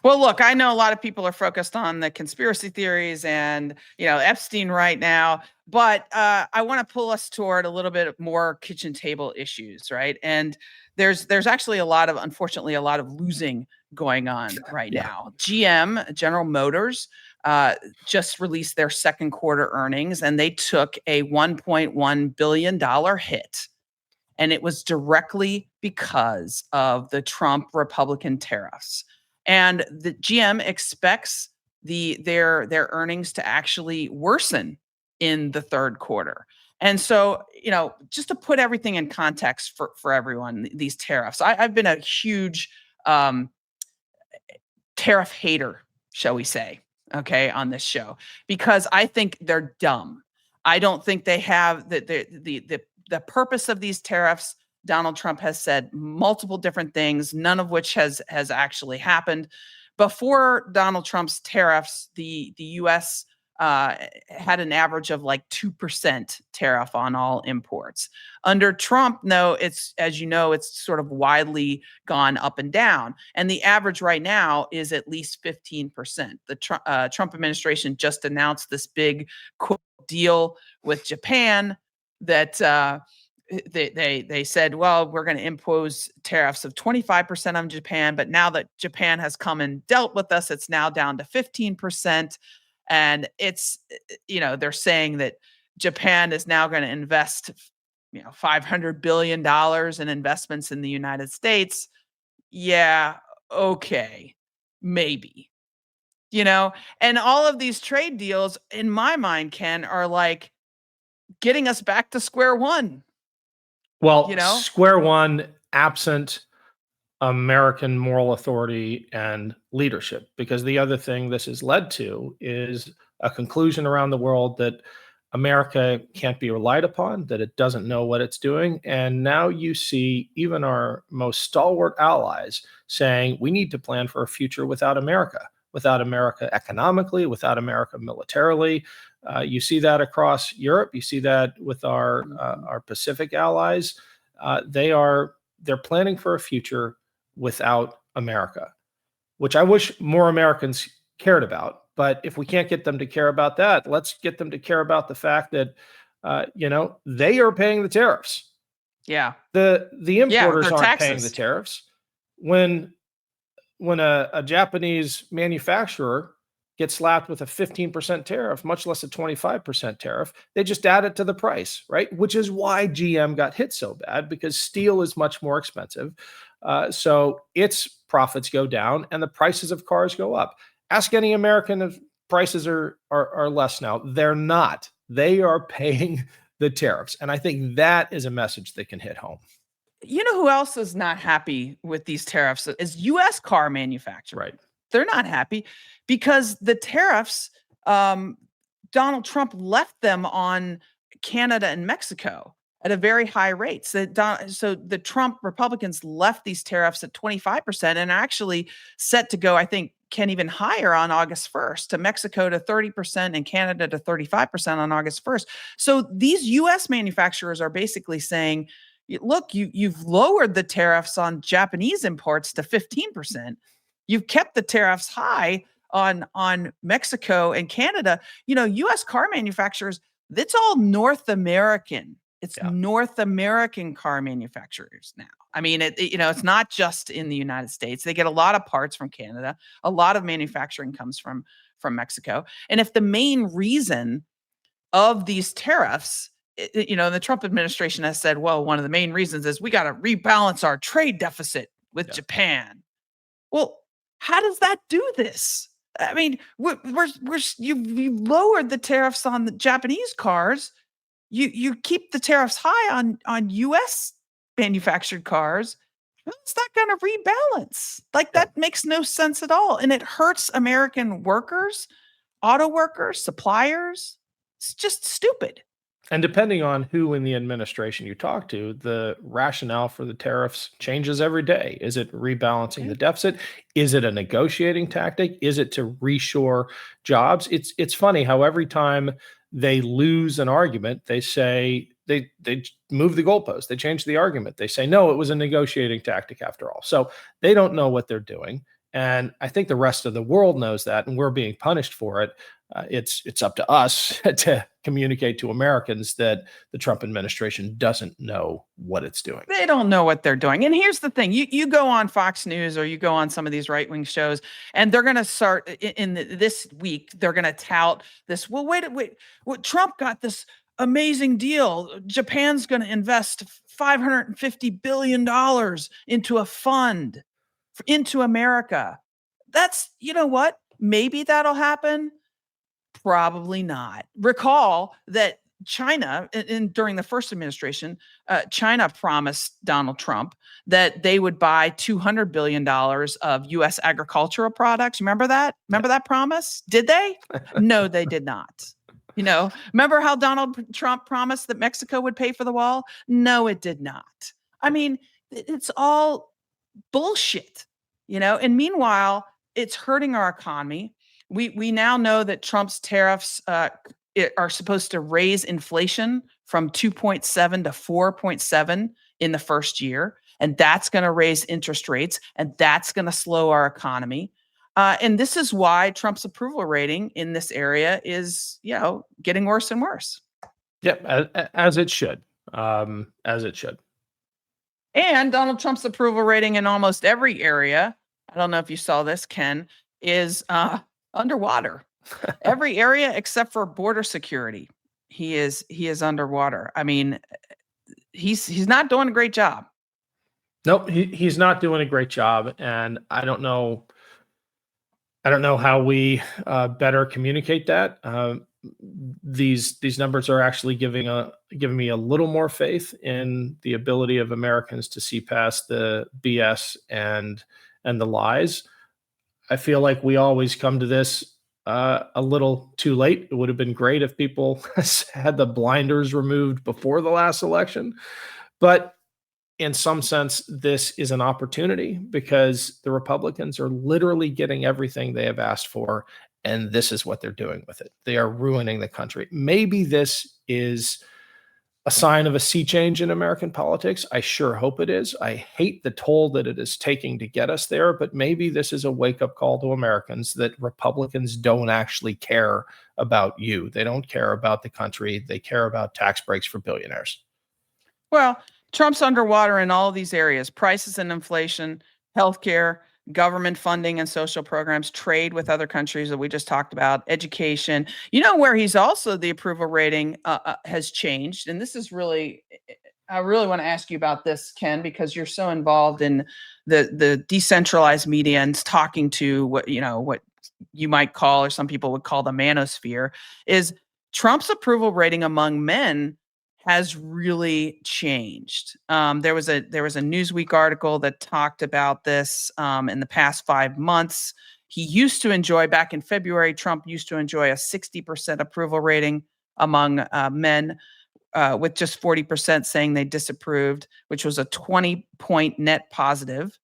Well, look, I know a lot of people are focused on the conspiracy theories and, Epstein right now, but I want to pull us toward a little bit more kitchen table issues, right? And there's actually unfortunately, a lot of losing going on right now. GM, General Motors, just released their second quarter earnings, and they took a $1.1 billion hit. And it was directly because of the Trump Republican tariffs. And the GM expects their earnings to actually worsen in the third quarter. And so, just to put everything in context for everyone, these tariffs, I've been a huge tariff hater, shall we say, okay, on this show, because I think they're dumb. I don't think they have the purpose of these tariffs. Donald Trump has said multiple different things, none of which has actually happened. Before Donald Trump's tariffs, the U.S. Had an average of like 2% tariff on all imports. Under Trump, no, it's, as you know, it's sort of widely gone up and down. And the average right now is at least 15%. The Trump administration just announced this big deal with Japan that they said, well, we're going to impose tariffs of 25% on Japan. But now that Japan has come and dealt with us, it's now down to 15%. And it's, they're saying that Japan is now going to invest, $500 billion in investments in the United States. Yeah, okay, maybe, and all of these trade deals, in my mind, Ken, are like getting us back to square one. Well, square one, absent American moral authority and leadership, because the other thing this has led to is a conclusion around the world that America can't be relied upon, that it doesn't know what it's doing. And now you see even our most stalwart allies saying we need to plan for a future without America economically, without America militarily. You see that across Europe. You see that with our Pacific allies. They're planning for a future without America, which I wish more Americans cared about. But if we can't get them to care about that, let's get them to care about the fact that, they are paying the tariffs. Yeah. The importers aren't paying the tariffs. When a Japanese manufacturer gets slapped with a 15% tariff, much less a 25% tariff, they just add it to the price, right? Which is why GM got hit so bad, because steel is much more expensive. So its profits go down and the prices of cars go up. Ask any American if prices are less now. They're not. They are paying the tariffs. And I think that is a message that can hit home. You know who else is not happy with these tariffs is U.S. car manufacturers. Right. They're not happy because the tariffs, Donald Trump left them on Canada and Mexico at a very high rate. So the Trump Republicans left these tariffs at 25% and are actually set to go, I think, Ken, even higher on August 1st, to Mexico to 30% and Canada to 35% on August 1st. So these U.S. manufacturers are basically saying, look, you've lowered the tariffs on Japanese imports to 15%. You've kept the tariffs high on Mexico and Canada. U.S. car manufacturers, it's all North American. It's North American car manufacturers now. I mean, it's not just in the United States. They get a lot of parts from Canada. A lot of manufacturing comes from Mexico. And if the main reason of these tariffs, the Trump administration has said, well, one of the main reasons is we got to rebalance our trade deficit with Japan. Well, how does that do this? I mean, you've lowered the tariffs on the Japanese cars. You keep the tariffs high on U.S. manufactured cars. It's not going to rebalance. That makes no sense at all. And it hurts American workers, auto workers, suppliers. It's just stupid. And depending on who in the administration you talk to, the rationale for the tariffs changes every day. Is it rebalancing the deficit? Is it a negotiating tactic? Is it to reshore jobs? It's funny how every time they lose an argument, they say they move the goalpost. They change the argument. They say, no, it was a negotiating tactic after all. So they don't know what they're doing. And I think the rest of the world knows that, and we're being punished for it. It's up to us to communicate to Americans that the Trump administration doesn't know what it's doing. They don't know what they're doing. And here's the thing. You go on Fox News or you go on some of these right-wing shows, and they're going to start this week, they're going to tout this. Well, wait, Trump got this amazing deal. Japan's going to invest $550 billion into a fund into America. That's, you know what? Maybe that'll happen. Probably not. Recall that China, during the first administration, China promised Donald Trump that they would buy $200 billion of U.S. agricultural products. Remember that? Remember that promise? Did they? No, they did not. Remember how Donald Trump promised that Mexico would pay for the wall? No, it did not. I mean, it's all bullshit, and meanwhile, it's hurting our economy. We now know that Trump's tariffs are supposed to raise inflation from 2.7 to 4.7 in the first year, and that's going to raise interest rates, and that's going to slow our economy. And this is why Trump's approval rating in this area is, getting worse and worse. Yeah, as it should. As it should. And Donald Trump's approval rating in almost every area, I don't know if you saw this, Ken, is underwater. Every area except for border security, he is underwater. I mean, he's not doing a great job. Nope, he's not doing a great job, and I don't know how we better communicate that. These numbers are actually giving me a little more faith in the ability of Americans to see past the BS and the lies. I feel like we always come to this a little too late. It would have been great if people had the blinders removed before the last election, but in some sense, this is an opportunity because the Republicans are literally getting everything they have asked for, and this is what they're doing with it. They are ruining the country. Maybe this is a sign of a sea change in American politics. I sure hope it is. I hate the toll that it is taking to get us there, but maybe this is a wake-up call to Americans that Republicans don't actually care about you. They don't care about the country. They care about tax breaks for billionaires. Well, Trump's underwater in all of these areas: prices and inflation, healthcare, government funding and social programs, trade with other countries that we just talked about, education. Where he's also, the approval rating has changed. And this is really, I really want to ask you about this, Ken, because you're so involved in the decentralized media and talking to what you might call, or some people would call, the manosphere. Is Trump's approval rating among men has really changed. There was a Newsweek article that talked about this in the past 5 months. He used to enjoy, back in February, Trump used to enjoy a 60% approval rating among men, with just 40% saying they disapproved, which was a 20-point net positive.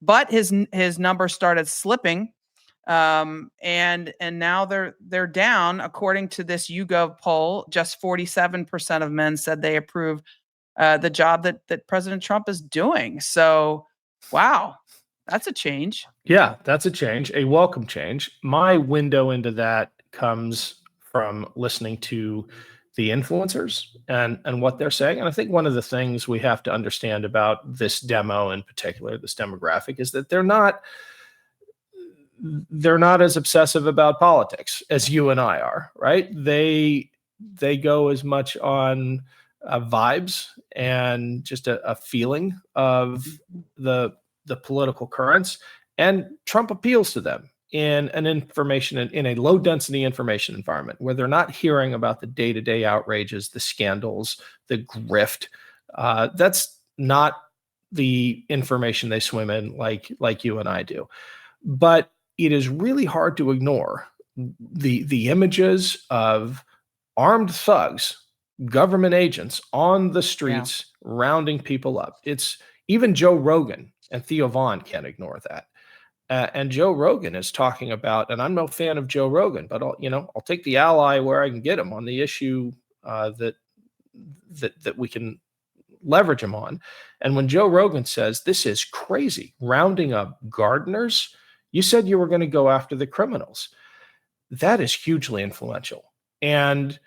But his numbers started slipping. And now they're down. According to this YouGov poll, just 47% of men said they approve the job that President Trump is doing. So, wow, that's a change. Yeah, that's a change, a welcome change. My window into that comes from listening to the influencers and what they're saying. And I think one of the things we have to understand about this demo in particular, this demographic, is that they're not as obsessive about politics as you and I are, right? They go as much on vibes and just a feeling of the political currents, and Trump appeals to them in a low density information environment where they're not hearing about the day-to-day outrages, the scandals, the grift. That's not the information they swim in like you and I do. But it is really hard to ignore the images of armed thugs, government agents on the streets, rounding people up. It's even Joe Rogan and Theo Vaughn can't ignore that. And Joe Rogan is talking about, and I'm no fan of Joe Rogan, but I'll take the ally where I can get him on the issue that we can leverage him on. And when Joe Rogan says this is crazy, rounding up gardeners, You said you were going to go after the criminals. That is hugely influential. And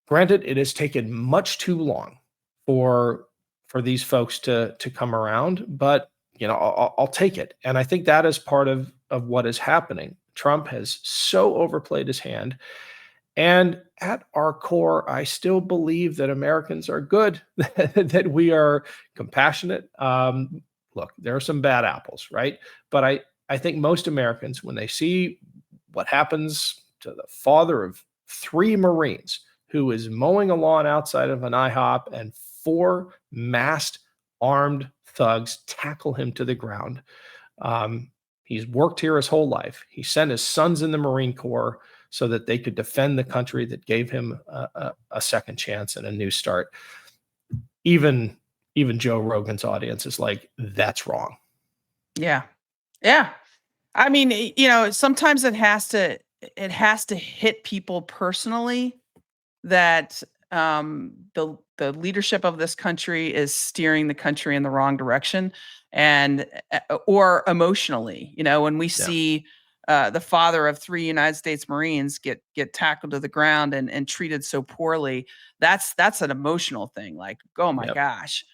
granted, it has taken much too long for these folks to come around, but I'll take it. And I think that is part of what is happening. Trump has so overplayed his hand. And at our core, I still believe that Americans are good, that we are compassionate. Look, there are some bad apples, right? But I think most Americans, when they see what happens to the father of 3 Marines who is mowing a lawn outside of an IHOP and 4 masked armed thugs tackle him to the ground. He's worked here his whole life. He sent his sons in the Marine Corps so that they could defend the country that gave him a second chance and a new start. Even Joe Rogan's audience is like, that's wrong. Yeah. Yeah. I mean, sometimes it has to hit people personally that the leadership of this country is steering the country in the wrong direction, and or emotionally, when we see the father of 3 United States Marines get tackled to the ground and treated so poorly, that's an emotional thing. Like, oh my gosh.